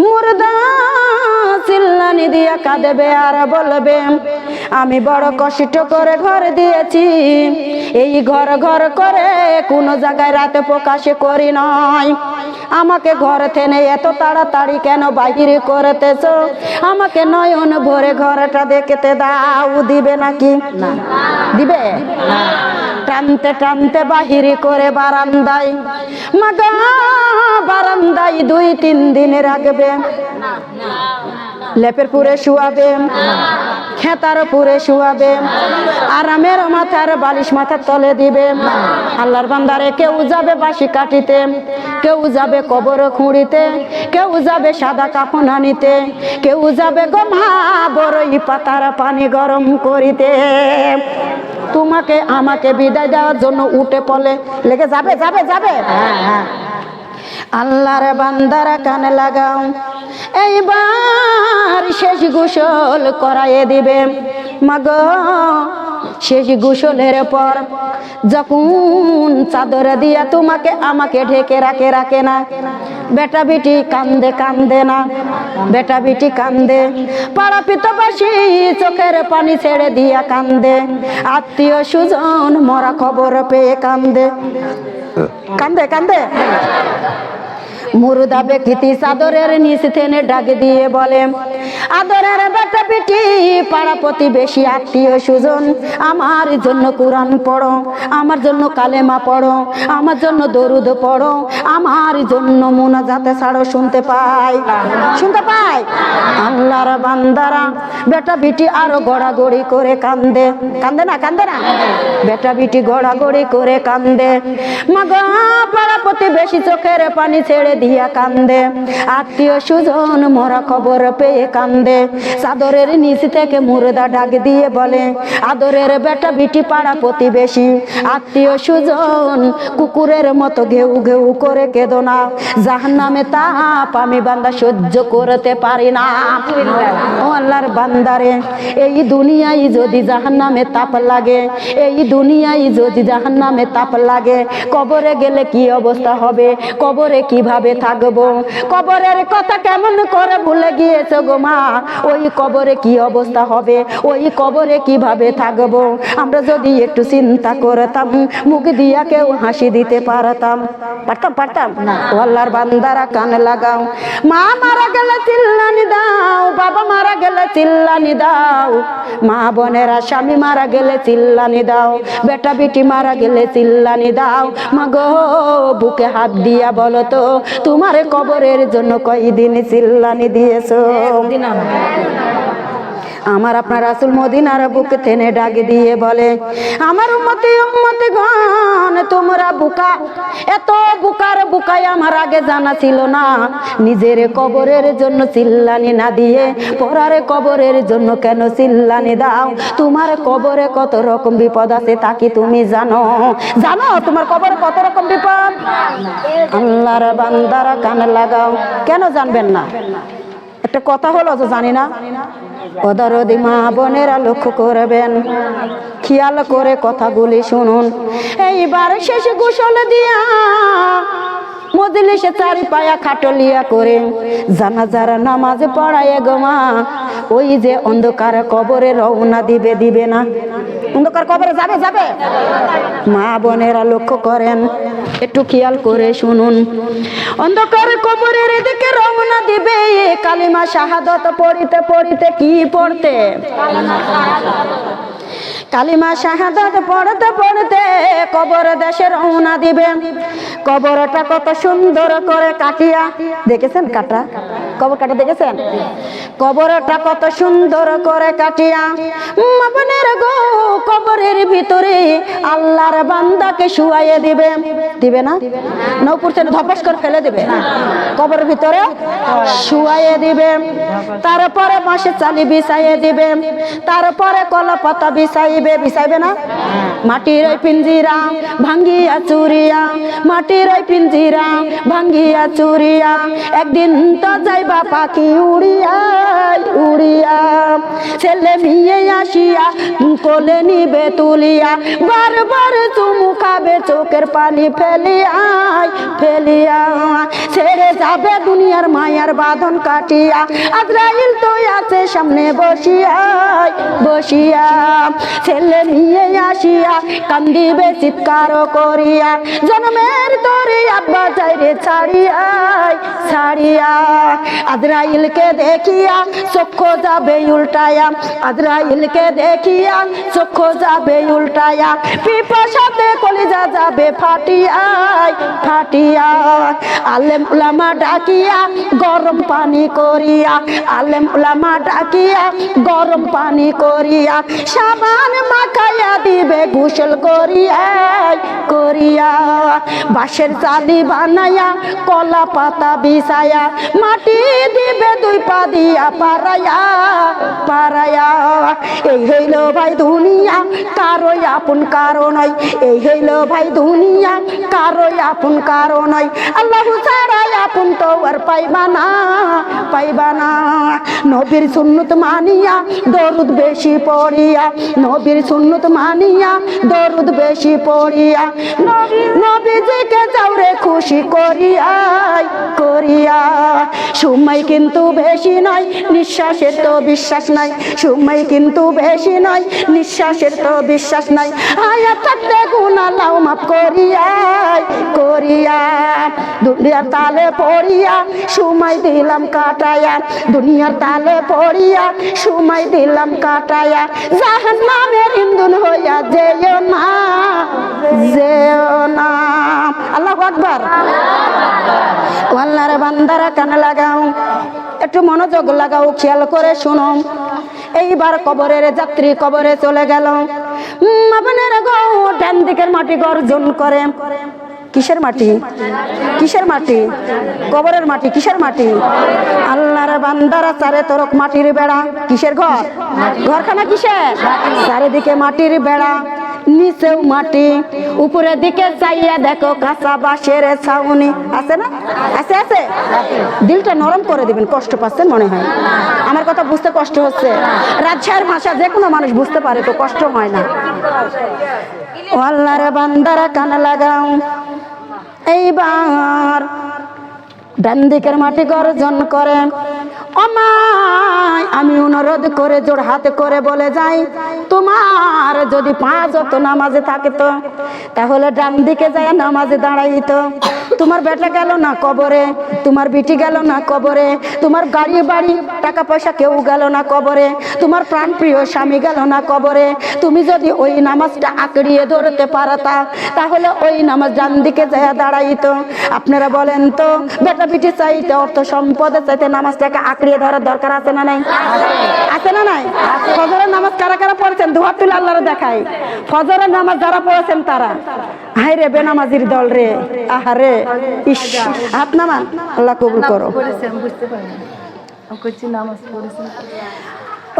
মুর্দা চিল্লানি দিয়া কাঁদবে আর বলবে আমি বড় কষ্ট করে ঘর দিয়েছি, এই ঘর ঘর করে কোন জায়গায় রাতে প্রকাশে করি নাই। আমাকে ঘর থেকে এত তাড়াতাড়ি কেন বাহিরে করতেছ? আমাকে নয়ন ভরে ঘরটা দেখতে দাও। দিবে নাকি? দিবে? টানতে টানতে বাহিরে করে বারান্দায়, মাগা বারান্দায় 2-3 দিন রাখবে। লেপের পুরে শুয়াবে, খেতার পুরে শুয়াবে, আরামের মাথার বালিশ মাথার তলে দিবে। আল্লাহর বান্দারে কেউ যাবে বাঁশি কাটিতে, কেউ যাবে কবর খুঁড়িতে, কেউ যাবে সাদা কাফন আনিতে, কেউ যাবে গমা বড়ই পাতার পানি গরম করিতে। তোমাকে আমাকে বিদায় দেওয়ার জন্য উঠে পড়ে লেগে যাবে যাবে যাবে। আল্লাহর বান্দারা কানে লাগাও, এইবার শেষ গোসল করাইয়ে দিবে। মাগো শেষ গোসলের পর যখন চাদর দিয়া তোমাকে আমাকে ঢেকে রাখে না, বেটা বিটি কান্দে কান্দে না, বেটা বিটি কান্দে, পাড়া পিতাবাসী চোখের পানি ছেড়ে দিয়া কান্দে, আত্মীয় সুজন মরা খবর পেয়ে কান্দে কান্দে কান্দে। মুর্দা ব্যক্তি চাদরের নিচ থেকে ডাক দিয়ে বলে, আদরের বেটা বেটি পাড়া প্রতিবেশী আত্মীয় সুজন, আমার জন্য কোরআন পড়ো, আমার জন্য কালেমা পড়ো, আমার জন্য দরুদ পড়ো, আমার জন্য মুনাজাতে ছাড়ো। শুনতে পাই? শুনতে পাই? আল্লাহর বান্দারা বেটা বিটি আরো গড়াগড়ি করে কান্দে, কান্দে না কান্দে না? বেটা বিটি গড়াগড়ি করে কান্দে, মাগো পাড়া প্রতিবেশী চোখের পানি ছেড়ে দিয়া কান্দে, আত্মীয় সুজন মরা খবর পেয়ে কান্দে। চাদরের নিচ থেকে মুর্দা ডাক দিয়ে বলে, আদরের বেটা বিটি পাড়া প্রতিবেশী আত্মীয় সুজন, কুকুরের মতো ঘেউ ঘেউ করে কেঁদো না, জাহান্নামে তাপ আমি বান্দা সহ্য করতে পারি না। ও আল্লাহর বান্দারে, এই দুনিয়ায় যদি জাহান্নামে তাপ লাগে, এই দুনিয়ায় যদি জাহান্নামে তাপ লাগে, কবরে গেলে কি অবস্থা হবে? কবরে কিভাবে থাকবো? কবরের কথা কেমন করে ভুলে গিয়েছো গো মা? ওই কবরে কি অবস্থা হবে? ওই কবরে কিভাবে থাকবো? আমরা যদি একটু চিন্তা করতাম, মুখ দিয়া কেউ হাসি দিতে পারতাম, পারতাম পারতাম না? আল্লাহর বান্দারা কান লাগাও, মা মারা গেলে চিল্লানি দাও, বাবা মারা গেলে চিল্লানি দাও, মা বোনেরা স্বামী মারা গেলে চিল্লানি দাও, বেটা বিটি মারা গেলে চিল্লানি দাও। মাগো বুকে হাত দিয়া বলো তো, তোমার কবরের জন্য কয়দিন চিল্লানি দিয়েছো? আমার আপনার রাসূল মদিনার বুকে টেনে ডাক দিয়ে বলে, আমার উম্মতি উম্মতি গণ, তোমরা বুকা, এত বুকার বুকায় আমার আগে জানা ছিল না। নিজের কবরের জন্য চিল্লানি না দিয়ে পরার কবরের জন্য কেন চিল্লানি দাও? তোমার কবরে কত রকম বিপদ আছে তা কি তুমি জানো? জানো তোমার কবরে কত রকম বিপদ? আল্লাহর বান্দারা কান লাগাও, কেন জানবেন না? একটা কথা হলো যে জানি না, ওদরদি মা বোনেরা লক্ষ্য করবেন, খেয়াল করে কথাগুলি শুনুন। এইবার শেষ গোসল দিয়া মজলিসে চারি পায়া খাটলিয়া করে জানাজার নামাজ পড়ায় গো মা, ওই যে অন্ধকার কবরে রওনা দিবে, দিবে না? অন্ধকার কবরে যাবে যাবে? মা বোনেরা লক্ষ্য করেন, একটু খেয়াল করে শুনুন। অন্ধকার কবরের দিকে রওনা দিবে, কালিমা শাহাদাত পড়িতে পড়িতে, কি পড়তে? কালিমা শাহাদাত পড়তে পড়তে কবর দেশে রওনা দিবে। কবরটা কত সুন্দর করে কাটিয়া, দেখেছেন কাটা? কবর কাটা দেখেছেন? কবরটা কত সুন্দর করে কাটিয়া মাবনের গো কবরের ভিতরে আল্লাহর বান্দাকে শুয়াইয়ে দিবে, দিবে না? নৌপুর থেকে ধপাস করে ফেলে দিবে, কবরের ভিতরে শুয়াইয়ে দিবে। তারপরে বাঁশে চালি বিছাইয়ে দিবে, তারপরে কলা পাতা বিছাইবে, বিছাইবে না? মাটির ওই পিঞ্জিরা ভাঙ্গিয়া চুরিয়া, মাটির ওই পিঞ্জিরা ভাঙ্গিয়া চুরিয়া, একদিন তো যাইবা যাইবা পাখি উড়িয়া উড়িয়া, ছেলে মেয়ে আসিয়া কোলে নিবে তুলিয়া, বারবার চুমু খাবে চোখের পানি ফেলিয়া ফেলিয়া, ছেড়ে যাবে দুনিয়ার মায়ার বাঁধন কাটিয়া, আজরাইল তো আছে সামনে বসিয়া বসিয়া, ছেলে মেয়ে আসিয়া কান্দিবে চিৎকার করিয়া, জন্মের তরে আব্বা যাইরে ছাড়িয়া ছাড়িয়া, আজরাইলকে দেখিয়া চক্ষু যাবে উল্টায়া, আজরাইলকে দেখিয়া চক্ষু যাবে উল্টায়া, পিপাসাতে কলিজা যাবে ফাটিয়া ফাটিয়া, আলেম উলামা ডাকিয়া গরম পানি করিয়া, আলেম উলামা ডাকিয়া গরম পানি করিয়া, সাবান মাখাইয়া দিবে গোসল করিয়া করিয়া, বাঁশের চালি বানাইয়া কলা পাতা বিছায়া, মাটি দিবে দুই পা দিয়া পারাইয়া পারাইয়া, এই হইল ভাই দুনিয়া কারো আপন কারো নয়, এই হইল ভাই দুনিয়া কারো আপন কারো নয়, আল্লাহ ছাড়া আপন তো আর পাইবা না পাইবা না, নবীর সুন্নত মানিয়া দরুদ বেশি পড়িয়া, নবীর সুন্নত মানিয়া দরুদ বেশি পড়িয়া, নবীজিকে যাওরে খুশি করিয়া করিয়া, সময় কিন্তু বেশি নয় নিঃশ্বাসের তো বিশ্বাস নাই, সময় কিন্তু বেশি নয় নিঃশ্বাসের তো বিশ্বাস নাই, আয়া থাকতে গুনাহ লাও মাফ করিয়া করিয়া, দুনিয়ার তালে পড়িয়া সময় দিলাম কাটায়া, দুনিয়ার তালে পড়িয়া সময় দিলাম কাটায়া, জাহান্নামের ইন্ধন হইয়া যেও না যেও না। আল্লাহু আকবার। আল্লাহর বান্দারা কান লাগাও, একটু মনোযোগ লাগাও, খেয়াল করে শুনো। এইবার কবরের যাত্রী কবরে চলে গেল, আপনার গো ডান দিকের মাটি গর্জন করে, কিসের মাটি কিসের মাটি? কবরের মাটি। কিসের মাটি? আল্লাহর বান্দারা চারে তরক মাটির বেড়া, কিসের ঘর? ঘরখানা কিসের? চারিদিকে মাটির বেড়া, নিচেও মাটি, উপরের দিকে চাইয়া দেখো কাঁচা বাঁশের ছাউনি, আছে না? আছে আছে। দিলটা নরম করে দিবেন, কষ্ট পাচ্ছেন মনে হয়, আমার কথা বুঝতে কষ্ট হচ্ছে। রাজশাহীর ভাষা যে কোনো মানুষ বুঝতে পারে, তো কষ্ট হয় না। ও আল্লাহর বান্দারা কান লাগাও, এইবার ডান দিকের মাটি গর্জন করে, আমায় আমি অনুরোধ করে জোর হাতে করে বলে যাই, তোমার যদি 5 ওয়াক্ত নামাজে থাকে তো তাহলে ডান দিকে যায় নামাজে দাঁড়াইতো। তোমার বেটা গেল না কবরে, তোমার বিটি গেল না কবরে, তোমার গাড়ি বাড়ি টাকা পয়সা কেউ গেল না কবরে, তোমার প্রাণ প্রিয় স্বামী গেল না কবরে, তুমি যদি ওই নামাজটা আঁকড়িয়ে ধরতে পারতা তাহলে ওই নামাজ ডান দিকে যায় দাঁড়াইতো। আপনারা বলেন তো, বেটা বিটি চাইতে অর্থ সম্পদের চাইতে নামাজটাকে আঁকড়িয়ে ধরার দরকার আছে না নাই? আছে না নাই? ফজরের নামাজ কারা কারা পড়েছেন? দুহাত তুলে আল্লাহরে দেখাই। ফজরের নামাজ যারা পড়েছেন তারা, হাই রে বেনামাজির দল রে, আহারে, ইস, হাত নামান, আল্লাহ কবুল করো।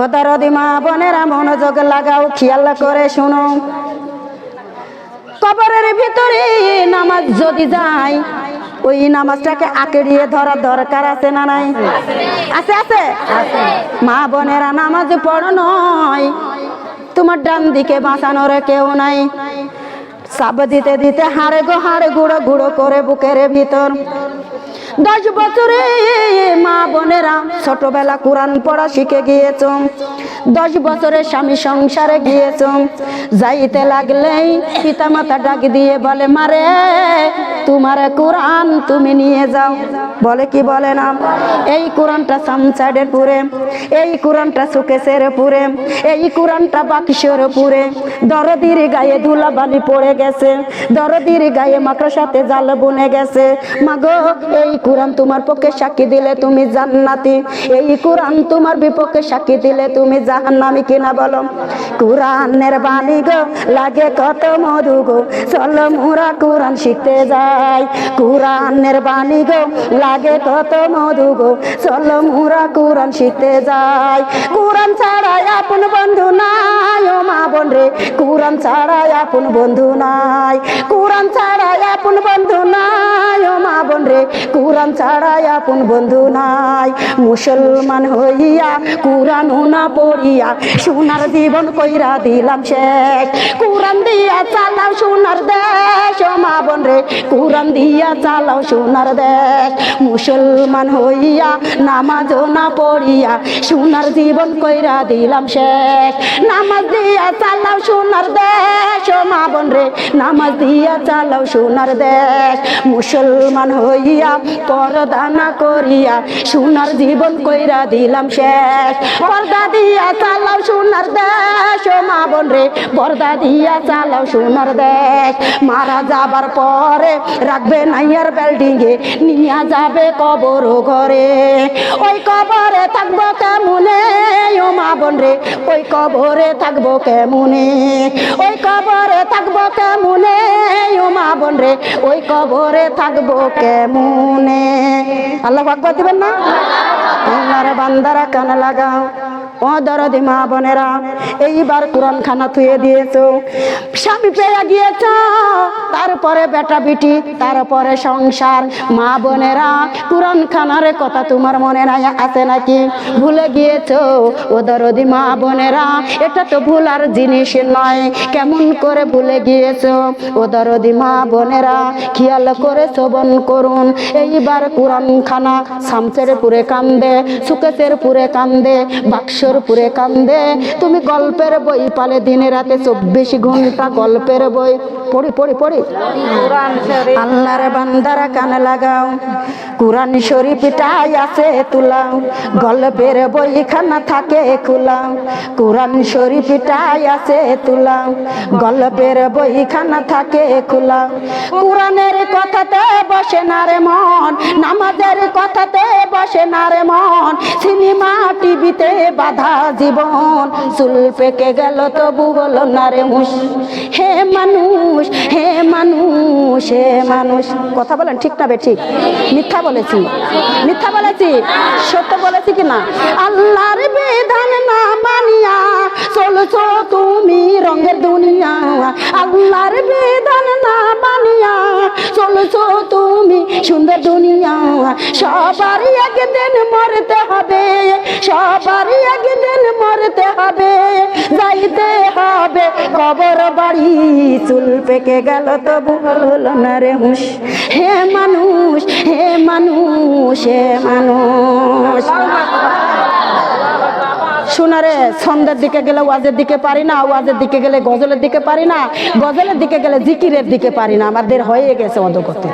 ও দরদি মা বোনেরা মনোযোগ লাগাও, খেয়াল করে শুনো। কবরের ভিতরে নামাজ যদি যায়, ওই নামাজটাকে আঁকড়িয়ে ধরার দরকার আছে না নাই? আছে আছে। মা বোনেরা নামাজ পড়ো নয়, তোমার ডান দিকে বাঁচানোর কেউ নাই। সাব দিতে দিতে হাড়ে গো হাড়ে গুঁড়ো গুঁড়ো করে বুকের ভিতর। 10 বছরে মা বোনেরা ছোটবেলা কোরআন পড়া শিখে গিয়েছ, 10 বছরে স্বামী সংসারে গিয়েছ, যাইতে লাগলেই পিতা মাতা ডাক দিয়ে বলে, মারে তোমার কোরআন তুমি নিয়ে যাও। বলে কি বলে না? এই কোরআনটা সামসাইডের পুরে, এই কোরআনটা সুকেশের পুরে, এই কোরআনটা বাক্সের পুরে। দরদির গায়ে ধুলাবালি পড়ে গেছে, দরদির গায়ে মাকড়ার সাথে জাল বুনে গেছে। মাগো এই কোরআন তোমার পক্ষে সাক্ষী দিলে তুমি জান্নাতি, এই কোরআন তোমার বিপক্ষে সাক্ষী দিলে তুমি জাহান্নামী কিনা বলো? কোরআনের বাণী গো লাগে কত মধু গো, চলো মোরা কোরআন শিখতে যাই। যাই। কুরআনের বাণী গো লাগে কত মধু গো, চলো মোরা কুরআন শিখতে যাই। কুরআন ছাড়া আপন বন্ধু নাই ও মা বোন রে, কুরআন ছাড়া আপন বন্ধু নাই। কুরআন ছাড়া আপন বন্ধু নাই ও মা বোন রে, কুরআন ছাড়া আপন বন্ধু নাই। মুসলমান হইয়া কুরআন না পড়িয়া সোনার জীবন কইরা দিলাম শেষ। কুরআন দিয়া চালাও সোনার দেশ ও মা বোন রে, কুরআন দিয়া চালাও সোনার দেশ। মুসলমান হইয়া নামাজ না পড়িয়া সোনার জীবন কইরা দিলাম শেষ। নামাজ দিয়া চালাও সোনার দেশ ও মা বোন রে, নামাজ দিয়া চালাও সোনার দেশ। মুসলমান হইয়া পর্দা না করিয়া সোনার জীবন কইরা দিলাম শেষ। পর্দা দিয়া চালাও সোনার দেশ ও মা বোন রে, পর্দা দিয়া চালাও সোনার দেশ। মারা যাবার পরে রাখবে নাইয়ার বিল্ডিংয়ে, নিয়া যাবে কবর ঘরে। ওই কবরে থাকবো কেমনে ও মা বোন রে, ওই কবরে থাকবো কেমনে, ওই কবরে থাকবো কেমনে ও মা বোন রে, ওই কবরে থাকবো কেমনে। আল্লাহু আকবার দিবেন না? আল্লাহর বান্দারা কান লাগাও ও দরদি মা বোনেরা, এইবার কোরআন খানা থুয়ে দিয়েছো, স্বামী পেয়ে গিয়েছ, তারপরে বেটা বিটি, তারপরে সংসার। মা বোনেরা কোরআন খানার কথা তোমার মনে নাই আছে নাকি? ভুলে গিয়েছো ও দরদি মা বোনেরা, এটা তো ভুলার জিনিস নয়। কেমন করে ভুলে গিয়েছো ও দরদি মা বোনেরা, খেয়াল করে শ্রবণ করুন। এইবার কোরআন খানা শামসের পুরে কান্দে, সুকেশের পুরে কান্দে, বাক্সর পুরে কান্দে। তুমি গল্পের বই পালে দিনে রাতে 24 ঘন্টা গল্পের বই পড়ি পড়ি পড়ি। আল্লাহর বান্দারা কান লাগাও, কোরআন শরীফটাই আছে তুলাও, গল্পের বই খানা থাকে খোলাও। কোরআন শরীফটাই আছে তুলাও, গল্পের বই খানা থাকে খোলাও। কোরআনের কথাতে বসে না রে মন, নামাজের কথাতে বসে না রে মন। সিনেমা টিভিতে বাধা জীবন, চুল পেকে গেল তবু হলো না রে মুশ। হে মানুষ, হে মানুষ, হে মানুষ, কথা বলেন ঠিক না বেঠিক? মিথ্যা বলেছি? মিথ্যা বলেছি? সত্য বলেছি কিনা? আল্লাহর বিধান না মানিয়া চলছো তুমি রঙের দুনিয়া। আল্লাহর বিধান না মানিয়া চলছো তুমি সুন্দর দুনিয়া। সবারই একদিন মরতে হবে, সবারই একদিন মরতে হবে, যাইতে হবে কবর বাড়ি। চুল পেকে গেল তবু হলো না রে হুঁশ। হে মানুষ, হে মানুষ, হে মানুষ। শোনারে, সন্ধ্যার দিকে গেলে ওয়াজের দিকে পারি না, ওয়াজের দিকে গেলে গজলের দিকে পারি না, গজলের দিকে গেলে জিকিরের দিকে পারি না। আমাদের হয়ে গেছে অধগতি।